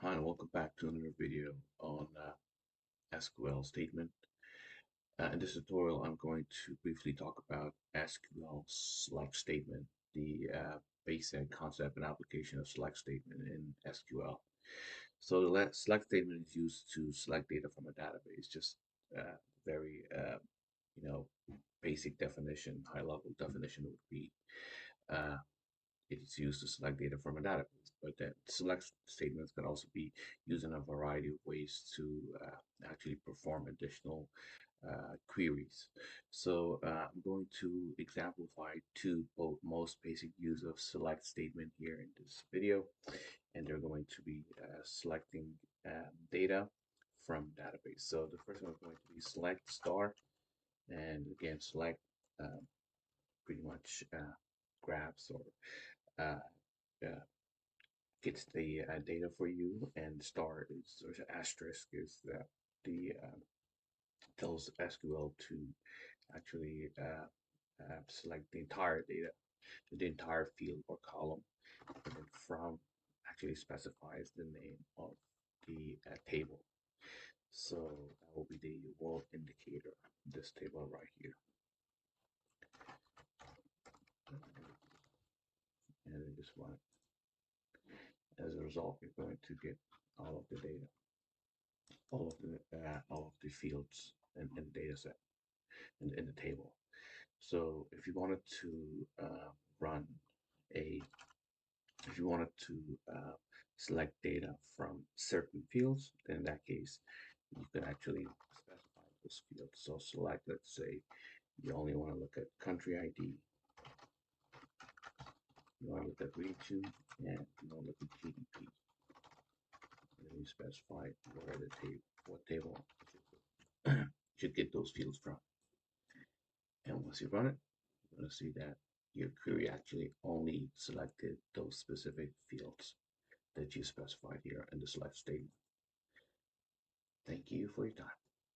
Hi, and welcome back to another video on SQL statement. In this tutorial, I'm going to briefly talk about SQL select statement, the basic concept and application of select statement in SQL. So the select statement is used to select data from a database, just very, you know, basic definition, high level definition would be uh, it's used to select data from a database, but that select statements can also be used in a variety of ways to actually perform additional queries. So I'm going to exemplify two most basic use of select statement here in this video, and they're going to be selecting data from database. So the first one is going to be select star, and again select uh, pretty much grabs or uh, uh, gets the data for you, and star is or asterisk is the tells SQL to actually select the entire data, the entire field or column, and then from actually specifies the name of the table. So that will be the world indicator, this table right here. And then just run it. As a result, you're going to get all of the data, all of the fields in the data set in the table. So if you wanted to run a, if you wanted to select data from certain fields, then in that case, you can actually specify those fields. So select, let's say, you only want to look at country ID, you want to look at region, and you want to look at GDP. And then you specify where the table, what table you should get those fields from. And once you run it, you're going to see that your query actually only selected those specific fields that you specified here in the select statement. Thank you for your time.